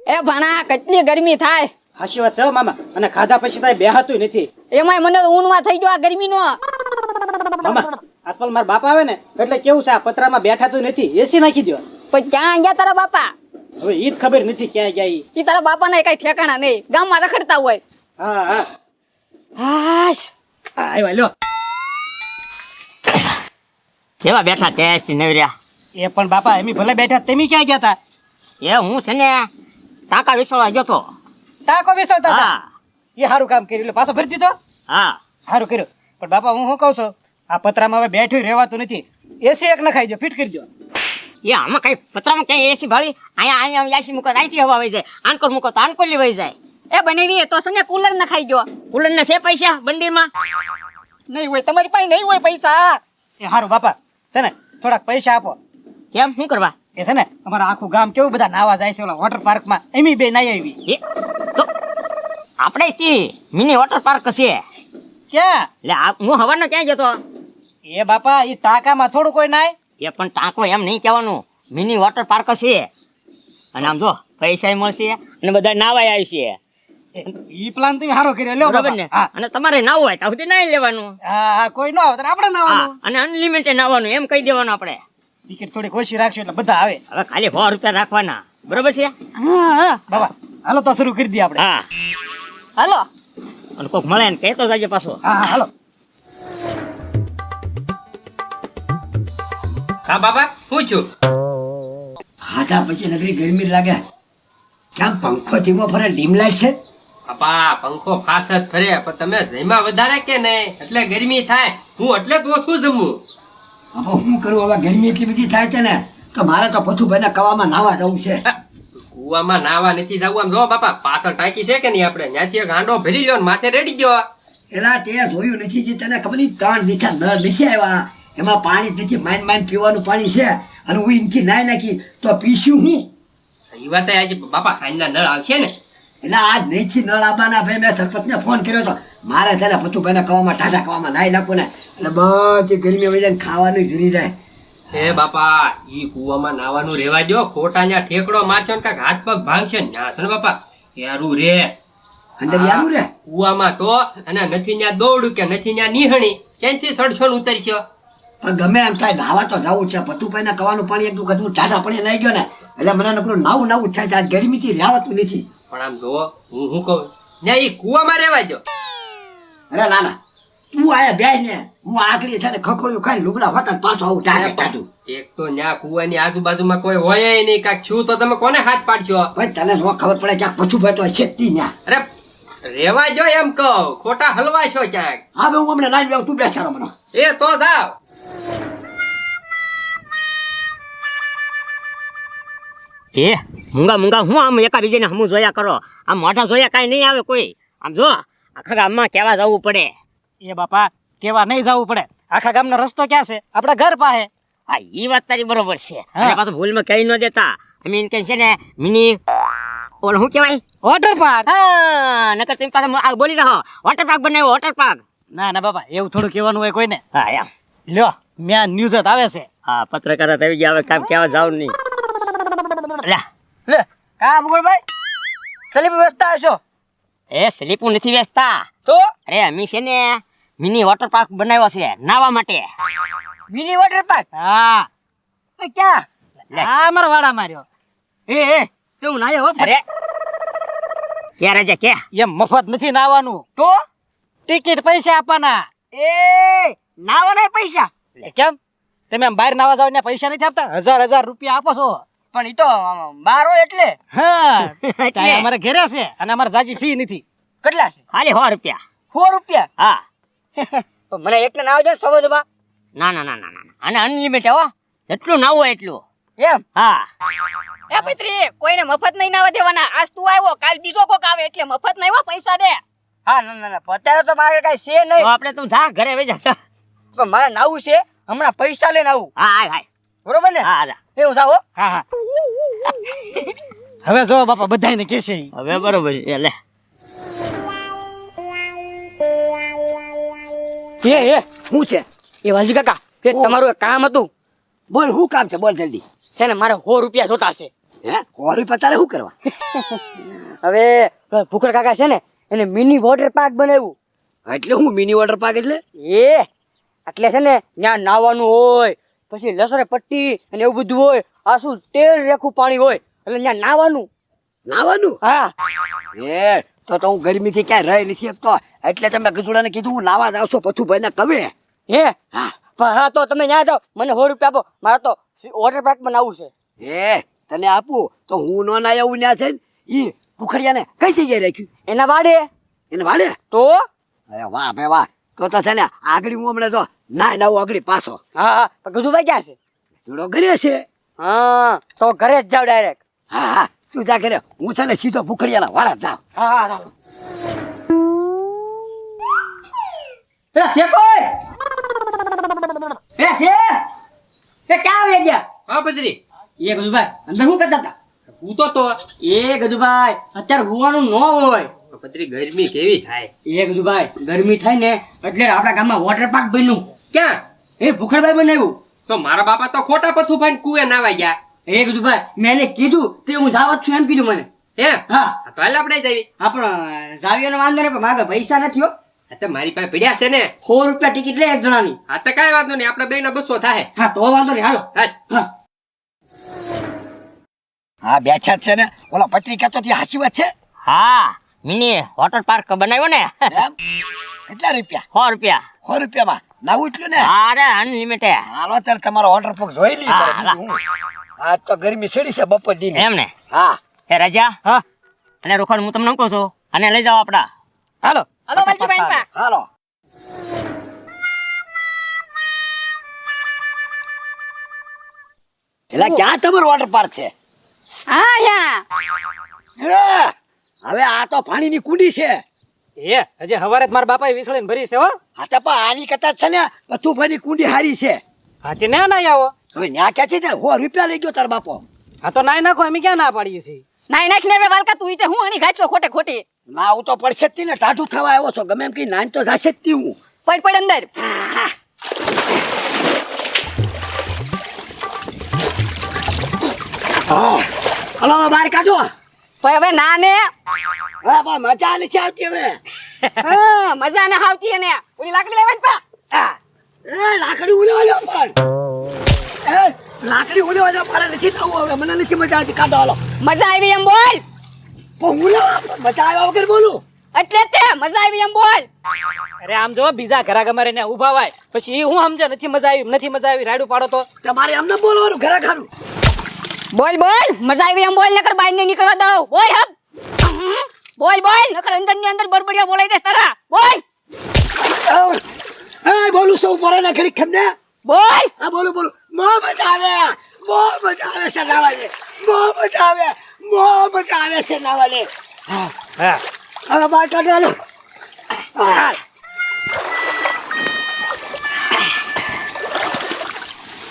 એ ભણા કેટલી ગરમી થાય. હાશી વાત છે મામા. અને ખાધા પછી તારે બેહાતું નથી. એમાંય મને તો ઊનમાં થઈ ગયો આ ગરમીનો. મામા આજકાલ મારા બાપા આવે ને એટલે કેવું છે, આ પતરામાં બેઠાતું નથી, એસી નાખી દો. પણ ક્યાં ગયા તારા બાપા? હવે ઈ જ ખબર નથી ક્યાં ગયા ઈ. ઈ તારા બાપાના કઈ ઠેકાણા નહીં, ગામમાં રખડતા હોય. હા હા હાશ આવ્યા લ્યો. કેવા બેઠા ટેસ્ટ નવર્યા? એ પણ બાપા એમી ભલે બેઠા, તેમી ક્યાં ગયા તા? એ હું છે ને ટાંકા વિસળવા ગયો તો. ટાંકો બેસાડતા હતા. હા એ સારું કામ કર્યું, એટલે પાછો ભરી દીધો. હા સારું કર્યું. પણ બાપા હું શું કહું છું, આ પતરામાં હવે બેઠું રહેવાતું નથી, એસી એક નખાઈ દો, ફિટ કરી દો. એ આમાં કઈ પતરામાં ક્યાંય એસી ભાળી? અહીંયા એસી મૂકો તો અહીંથી હવા વહી જાય, આનકોર મૂકો તો આનકોર વહી જાય. એ બનેવી તો સને કુલર ન ખાઈ ગયો. કુલર ને છે પૈસા બંડીમાં? નહીં હોય તમારી પાસે, નહીં હોય પૈસા. એ સારું બાપા છે ને, થોડાક પૈસા આપો. કેમ શું કરવા? એ છે ને અમારા આખું ગામ કેવું બધા નાવા જાય છે ઓલા વોટર પાર્કમાં, એમી બે નાઈ આવી. એ તો આપણે થી મિની વોટર પાર્ક છે. ક્યાં? એટલે હું હવાનો ક્યાં જતો? એ બાપા એ ટાંકામાં થોડું કોઈ નાય. એ પણ ટાંકો એમ નહીં કહેવાનું, મિની વોટર પાર્ક છે. અને આમ જો પૈસા મળશે અને બધા નાવાય આવશે. ઈ પ્લાન તમે સારો કર્યો લ્યો બરાબર બાબા. ને? હા અને તમારે નાવું હોય તો સુધી નાઈ લેવાનું. હા હા, કોઈ ન આવે તો આપણે હા, નાવાનું. અને અનલિમિટેડ નાવાનું એમ કહી દેવાનું આપણે. ટિકિટ થોડી ઓછી રાખશું એટલે બધા આવે. હવે ખાલી 100 રૂપિયા રાખવાના, બરોબર છે? હા બાબા હાલો તો શરૂ કરી દઈએ આપણે. હા, હાલો. અને કોક મળે ને કહેતો જાજે પાછો. હા હા હાલો. હા બાબા શું છું? ખાધા પછી નગરી ગરમી લાગે, કેમ પંખો ધીમો ફરે, ડીમ લાઈટ છે? બાપા પંખો ફાસ જ ફરે, પણ તમે જમ્યા વધારે કે નહીં એટલે ગરમી થાય. હું એટલે જ ઓછું જમું. હવે હું કરું, હવે ગરમી એટલી બધી થાય છે ને તો મારે તો પથુભાઈના કવામાં નાવા જવું છે. કુવામાં નાવા નથી જવું. આમ જો બાપા પાછળ ટાંકી છે કે નહીં, આપણે ત્યાંથી એક હાંડો ભરી લ્યો ને માથે રેડી ગયો. એલા તે જોયું નથી, જે તને ખબર નહીં, 3 દીઠા નળ નથી આવ્યા, એમાં પાણી જ નથી, માઇન માઇન પીવાનું પાણી છે, અને હું એનથી નાઈ નાખી તો પીશું હું. એ વાત આજે બાપા સાંજના નળ આવશે ને. એટલે આજ નહીંથી નળ આવવાના. ભાઈ મેં સરપંચને ફોન કર્યો તો, મારે છે ને પથુભાઈના કવામાં ટાઢા કવામાં નાઈ નાખું ને એટલે બધી ગરમી વહી જાય ને ખાવાનું જુરી જાય. હે બાપા ઈ કુવામાં નાવાનું રેવા દો. ખોટા ત્યાં ઠેકડો મારશો ને કાંઈક હાથ પગ ભાંગશે ને ત્યાં છે ને બાપા યારું રે અંદર યારું રે કુવામાં તો, અને નથી ત્યાં દોડું કે નથી ત્યાં નિહણી, ત્યાંથી સડશો ને ઉતરશો. પણ ગમે એમ થાય, નાવા તો જવું છે. પટુભાઈના કવાનું પાણી એક વખત હું ટાઢા પાણી નાઈ ગયો ને એટલે મને નકરું નાવું નાવું થાય છે. આજ ગરમીથી રહેવાતું નથી. પણ આમ જો હું શું કહું, ત્યાં ઈ કુવામાં રેવા દો. અરે ના ના, તું આયા બેસ ને, હું આકડી છે ને ખખોળ્યું ખાઈને લુગડા હોતા ને પાછો આવું ટાઢે ટાઢું. એક તો ન્યા કુવાની આજુબાજુમાં કોઈ હોય નહીં, કાંઈક છું તો તમે કોને હાથ પાડશો? ભાઈ તને ન ખબર પડે ક્યાંક પછુભાઈ તો છે જ તી ન્યા. અરે રેવા જો એમ કહો, ખોટા હલવા છો ક્યાંક. હા ભાઈ હું હમણાં નાઈ લેવું, તું બેસાડો મને. એ તો જાવ. એ મૂંગા હું આમ એકા બીજાને હમું જોયા કરો, આમ મોઢા જોયા કાંઈ નહીં આવે કોઈ. આમ જો આખા ગામમાં કેવા જવું પડે. એ બાપા કેવા નહીં જવું પડે, આખા ગામનો રસ્તો ક્યાં છે? આપડા ઘર પાસે. હા એ વાત તારી બરોબર છે. હા. અને પાછું ભૂલમાં કહી ન દેતા. અમે એમ કહે છે ને મિની ઓલું શું કહેવાય? Water park. હા, નકર તમે પાછા બોલી રહો વોટર પાર્ક બનાવ્યો, વોટર પાર્ક. ના ના બાપા એવું થોડું કહેવાનું હોય કોઈને. હા એમ. લ્યો મેં ન્યૂઝ જ આવે છે. હા પત્રકાર આવી ગયા, હવે કામ કેવા જાવ નહીં. લે લે કા મુગલભાઈ સલીપ વ્યવસ્થા હશો? એ સ્લીપું નથી વેચતા. તો અરે અમે છે ને મિની વોટર પાર્ક બનાવ્યો છે નાવા માટે. Mini water park. હા ક્યાં? લે. હા મારો વાડા માર્યો. એ તું નાયો હો. અરે ક્યારે છે કે એમ મફત નથી નાવાનું. તો ટિકિટ પૈસા આપવાના. એ નાવાના પૈસા કેમ? તમે આમ બહાર નાવા જાવ ને પૈસા નથી આપતા? 1000 રૂપિયા આપો છો. પણ ઈ તો બારો એટલે. હા એટલે. અમારે ઘરે છે અને અમારે જાજી ફી નથી. કેટલા છે? ખાલી 100 રૂપિયા. 100 રૂપિયા. હા. મને એકલા નાવા જો સમજમાં. ના ના ના ના ના, અને અનલિમિટેડ હો, જેટલું નાવું હોય એટલું. એમ? હા. એ પૈત્રી કોઈને મફત નહીં નાવા દેવાના. આજ તું આવ્યો, કાલ બીજો કોક આવે એટલે મફત નહીં હો, પૈસા દે. હા ના ના અત્યારે તો મારે કઈ છે નહીં. તો આપણે તું જા ઘરે વઈ જા. પણ મારે નાવું છે, હમણાં પૈસા લઈને આવું. હા હાય બરોબર ને? હા જા. એ હું જાવ. હા હા. હવે જો બાપા બધાને કહેશે ઈ. હવે બરોબર છે. લે એ શું છે? એ વાલજી કાકા, એક તમારું એક કામ હતું. બોલ, શું કામ છે? બોલ જલ્દી. છે ને મારે 100 રૂપિયા જોતા છે. હે 100 રૂપિયા તારે શું કરવા? હવે ભૂખર કાકા છે ને એને મિની વોટર પાર્ક બનાવ્યું. એટલે હું મિની વોટર પાર્ક એટલે એ એટલે છે ને ત્યાં નાવાનું હોય, પછી લસણ પટ્ટી અને એવું બધું હોય. આ શું તેલ રેખું પાણી હોય એટલે ત્યાં નાવાનું. નાવાનું? હા એ તો હું ગરમીથી ક્યાંય રહી નથી શકતો, એટલે તમે ગજુડાને કીધું હું નાવા જાવ છો પથુભાઈને કવે. હે પણ હા તો તમે ત્યાં જાઓ, મને 100 રૂપિયા આપો, મારે તો વોટર પાર્કમાં નાવું છે. એ તને આપું તો હું નો ના આવું ત્યાં છે ને ઈ ભૂખડિયાને કઈ જગ્યાએ રાખ્યું? એના વાડે એને વાડે? તો અરે વાહ ભાઈ વાહ, તો છે ને આગળ હું હમણાં તો ના નવું આગળ પાછો. હા હા પણ ગજુભાઈ ક્યાં છે? જોડો ઘરે છે. હા તો ઘરે જ જાવ ડાયરેક્ટ. હા હા તું જા ઘરે, હું છે ને સીધો ભૂખડિયાના વાળા જ જાઉં. હા હા ચાલો. પેલા શેકોય પેલા શે એ ક્યાં આવી ગયા? હા પતરી એ ગજુભાઈ અંદર શું કરતા હતા? હું તો એ ગજુભાઈ અત્યારે હોવાનું ન હોય. પતરી ગરમી કેવી થાય. એ ગજુભાઈ ગરમી થાય ને એટલે આપણા ગામમાં વોટર પાર્ક બન્યું. ક્યાં? એ ભૂખડભાઈ બનાવ્યું. તો મારા બાપા તો ખોટા પથુભાઈ કુએ નાવા ગયા. એ ગજુભાઈ મેં એને કીધું તે હું જાવત છું એમ કીધું મને. હે હા તો હાલ આપણે જઈએ. હા પણ જાવીઓનો વાંધો નહીં, પણ મારે પૈસા નથી હો. આ તો મારી પાસે પડ્યા છે ને. 100 રૂપિયા ટિકિટ લે એક જણાની. આ તો કાંઈ વાંધો નહીં, આપણે બેયના 200 થાય. હા તો વાંધો નહીં હાલો. હાલ. હા હા બેઠા જ છે ને, ઓલા પત્રિકા તો ત્યાં હાચી વાત છે. હા મિની વોટર પાર્ક બનાવ્યો ને. એમ? કેટલા રૂપિયા? 100 રૂપિયા. 100 રૂપિયામાં નાવું એટલું ને? અરે અનલિમિટેડ. હાલો ત્યારે તમારો વોટર પાર્ક જોઈ લઈએ હા, ત્યારે બીજું હું. આજ તો ગરમી ચડી છે બપોર દી એમ ને? હા હે રાજા હા અને રોખડ હું તમને કહું છું, અને લઈ જાઓ આપડા. હાલો. હલો વાલજીભાઈ પા. હાલો. એલા ક્યાં તમારો વોટર પાર્ક છે? હા યા હે, હવે આ તો પાણીની કુંડી છે. એ હજી હવારે જ મારા બાપાએ વિસળીને ભરી છે હો. હા તો પણ આની કરતા છે ને પથુભાઈની કુંડી હારી છે. હાચી ના ના આવો. હવે ન્યા ક્યાંથી જાય? 100 રૂપિયા લઈ ગયો તાર બાપો. હા તો નાઈ નાખો, અમે ક્યાં ના પાડીએ છીએ. નાઈ નાખીને હવે વાલકા તું ઈ તે હું આની ગાચો ખોટે ખોટી ના હું તો પડશે જ તી ને, ટાઢું થવા આવ્યો છો ગમે એમ કઈ નાન તો જાશે જ તી હું. પડ પડ અંદર. હા હલો બહાર કાઢો. પણ હવે ના ને હા પણ મજા નથી આવતી હવે. હા મજા ના આવતી એને ઓલી લાકડી લેવાની પા. હા. એ લાકડી ઉલેવાલ્યો પણ. એ લાકડી ઉલેવાલ્યો મારે નથી થવું હવે, મને નથી મજા આવતી. કાઢો હાલો. મજા આવી એમ બોલ. પણ ઉલેવા મજા આવ્યા વગર બોલું. એટલે તે મજા આવી એમ બોલ. અરે આમ જો બીજા ઘરા ગમારે ને ઊભા હોય પછી હું સમજે નથી મજા આવી નથી મજા આવી રાડું પાડો તો. તમારે એમને બોલવાનું ઘરે ખારું. બોલ બોલ મજા આવી એમ બોલ નકર બહાર ને નીકળવા દઉં. બોલ હબ. બોલ બોલ નકર અંદર ની અંદર બડબડિયા બોલાઈ દે તારા. બોલ એ બોલું સૌ પર ના ઘડી ખમને. બોલ. હા બોલું બોલું. બહુ મજા આવે, બહુ મજા આવે છે નાવાની. બહુ મજા આવે, બહુ મજા આવે છે નાવાની. હા હા હવે બહાર કાઢો હાલો. હા.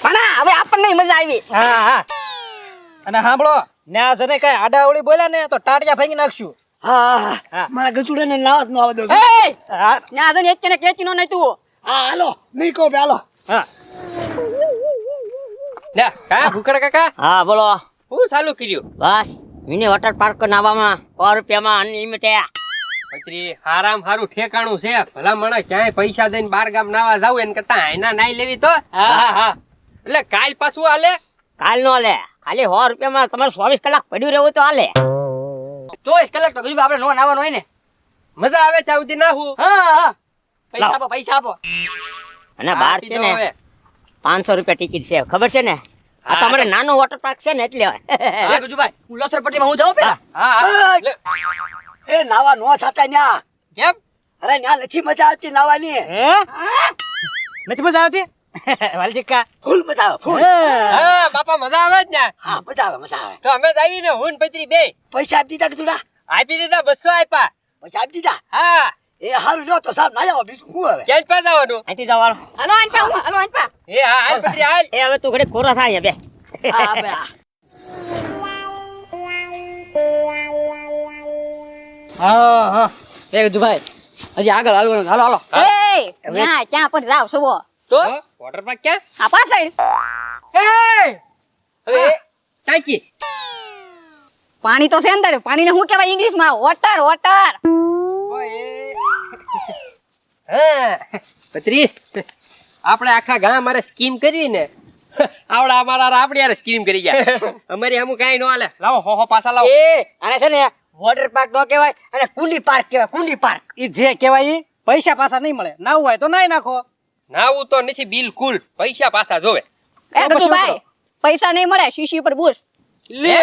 પણ હવે આપણને મજા આવી. હા હા અને સાંભળો ને આ જને કઈ આડાવડી બોલ્યા ને તો ટાટિયા ભાંગી નાખશું. હા હા. મારા ગજુડાને નાવા જ ન આવવા દો. એ હા ન્યા જઈને એક ને કેચી નો નહીં તું. હા હાલો નહીં કહો બે હાલો. હા લે કા ભૂખડ કાકા હા બોલો. હું ચાલુ કર્યું? બસ મિની વોટર પાર્ક નાવામાં 100 રૂપિયામાં અનલિમિટેડ. પતરી હારામ હારું ઠેકાણું છે. ભલા માણસ ક્યાંય પૈસા દઈને બાર ગામ નાવા જાવ એને કરતા આયના નાઈ લેવી તો. હા હા હા એટલે કાલ પાછું હાલે. કાલ નો લે, ખાલી 100 રૂપિયામાં તમારે 24 કલાક પડ્યું રહેવું તો હાલે. 24 કલાક તો ગજુ આપણે નો નાવાનું હોય ને. મજા આવે ત્યાં સુધી નાહું. હા હા પૈસા આપો પૈસા આપો. અને બહાર છે ને 500 રૂપિયા ટિકિટ છે, ખબર છે ને? આ તમારે નાનો વોટર પાર્ક છે ને એટલે. એ ગજુભાઈ હું લસરપટ્ટીમાં હું જાઉં પેલા. હા લે. એ નાવા નો થતા ન્યા. કેમ? અરે ન્યા નથી મજા આવતી નાવાની. હે નથી મજા આવતી વાલજીકા. ફૂલ મજા આવે ફૂલ. હા બાપા મજા આવે જ ને. હા મજા આવે મજા આવે. તો અમે જ આવીને હું ને પતરી બે પૈસા આપી દીધા કે થોડા? આપી દીધા, 200 આપ્યા. પૈસા આપી દીધા. હા એ હારું લ્યો તો સાહેબ ના આવો બીજું હું હવે. ક્યાં પા જવાનું? અહીંથી જાઓ હાલો. હાલો આનપા હાલો આનપા. એ હા હાલ પતરી હાલ. એ હવે તું ઘડી કોરા થાય અહીંયા બે. હા બે હા. હા હા એ ગજુભાઈ હજી આગળ હાલવાનું. હાલો હાલો. એ ન્યા ક્યાં પણ જાવ સુવો. તો વોટર પાર્ક ક્યાં? આ પાછળ. એ હવે ટાંકી. પાણી તો છે અંદર. પાણીને શું કહેવાય ઇંગ્લિશમાં? Water water. પત્રી આપણે આખા ગામ મારે સ્કીમ કરવી ને આવડા અમારા આપણી યાર સ્કીમ કરી ગયા અમારી હમું કાંઈ ન હાલે. લાવો હો પાછા લાવો. આને છે ને વોટર પાર્ક નો કહેવાય અને કુંડી પાર્ક કહેવાય. કુંડી પાર્ક ઈ જે કહેવાય ઈ પૈસા પાછા નહીં મળે. નાવું હોય તો નાઈ નાખો. નાવું તો નથી બિલકુલ, પૈસા પાછા જોવે. ગટુભાઈ પૈસા નહીં મળે. શીશી ઉપર બૂસ. લે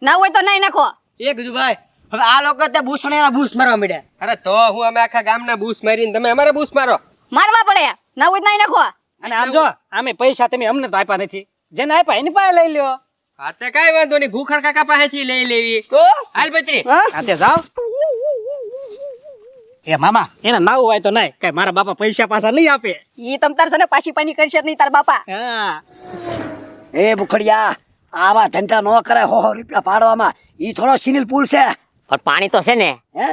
ના હોય તો નહીં નાખો. એ કીધું ભાઈ હવે આ લોકો તે બૂસણેના બૂસ મારવા મળ્યા. અરે તો હું અમે આખા ગામના બૂસ મારીને તમે અમારા બૂસ મારો. મારવા પડે. ના હોય તો નહીં નાખો. અને આમ જો આમે પૈસા તમે અમને તો આપ્યા નથી. જેને આપ્યા એની પાસે લઈ લ્યો. હા તે કાંઈ વાંધો નહીં, ભૂખડ કાકા પાસેથી લઈ લેવી. તો હાલ પત્રી. આતે જાવ. એ મામા એને નાવું હોય તો નાય. કઈ મારા બાપા પૈસા પાછા નહીં આપે. ઈ તમ તાર છે ને પાછી પાની કરશે જ નહીં તાર બાપા. હા એ ભૂખડિયા આવા ધંધા ન કરે. 100 રૂપિયા પાડવામાં ઈ થોડો સિનિલ પુલ છે. પણ પાણી તો છે ને? હે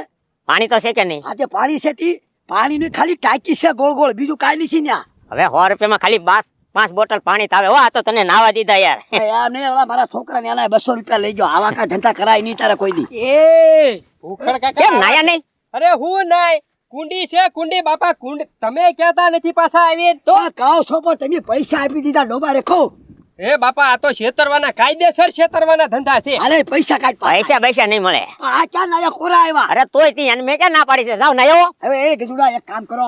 પાણી તો છે કે નહીં? આજે પાણી છે તી પાણીની ખાલી ટાંકી છે ગોળ ગોળ, બીજું કાંઈ નથી ન્યા. હવે 100 રૂપિયામાં ખાલી 5 બોટલ પાણી તો આવે. હો આ તો તને નાવા દીધા યાર. એમ નહીં, ઓલા મારા છોકરાને એના 200 રૂપિયા લઈ જાઓ. આવા કાંઈ ધંધા કરાય નહીં તારે કોઈ દી. એ ભૂખડ કાકા કેમ નાયા નહીં? અરે હું નાય, કુંડી છે કુંડી બાપા. કુંડ તમે કહેતા નથી પાછા આવી તો કહો છો પણ તમે પૈસા આપી દીધા ડોબા રેખો. એ બાપા આ તો છેતરવાના, કાયદેસર છેતરવાના ધંધા છે. અરે પૈસા કાઢ પૈસા નહીં મળે. આ ક્યાં નાયા કોરા આવ્યા. અરે તોય તી અને મેં ક્યાં ના પાડી છે? જાવ નાયો. હવે એ ગજુડા એક કામ કરો,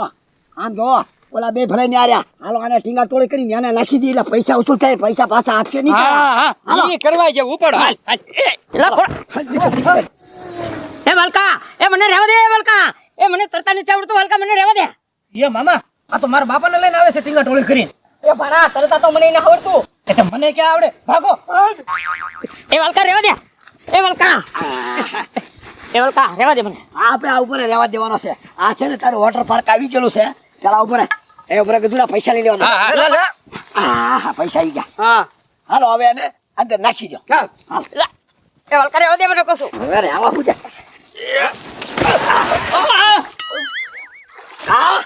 આમ જો ઓલા બે ભરાઈને આવ્યા, હાલો આને ટીંગા ટોળી કરીને આને નાખી દી એટલે પૈસા ઉછૂળ થાય. પૈસા પાછા આપશે નહીં. હા હા ઈ કરવા જેવું ઉપડ. હાલ હાલ. એ વલકા, એ મને રહેવા દે. એ વલકા, એ મને તરતા નથી આવડતું. વલકા મને રહેવા દે. એ મામા આ તો મારા બાપાને લઈને આવે છે ટીંગા ટોળી કરીને. એ ભણા તરતા તો મને નહીં આવડતું. એટલે મને ક્યાં આવડે? ભાગો. એ વલકા રહેવા દે. એ વલકા, એ વલકા રહેવા દે મને. આપણે આ ઉપર રહેવા દેવાનો છે. આ છે ને તારું વોટર પાર્ક આવી ગયેલું છે. પેલા ઉપર એ ઉપર ગજુડા પૈસા લઈ લેવાના. હા હા હા પૈસા આવી ગયા. હા હાલો હવે એને અંદર નાખી દો. ચાલ. એ વલકા રહેવા દે મને કહું છું. હવે રહેવા પૂજા. હા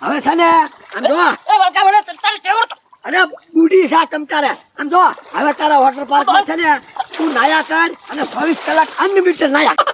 હવે છે ને આમ જો. એ વલકા મને તરતા નથી આવડતું. અરે બુડી છે તમ તારે. આમ જો હવે તારા વોટર પાર્ક માં છે ને તું નાયા કર અને 24 કલાક અનલિમિટેડ નાયા.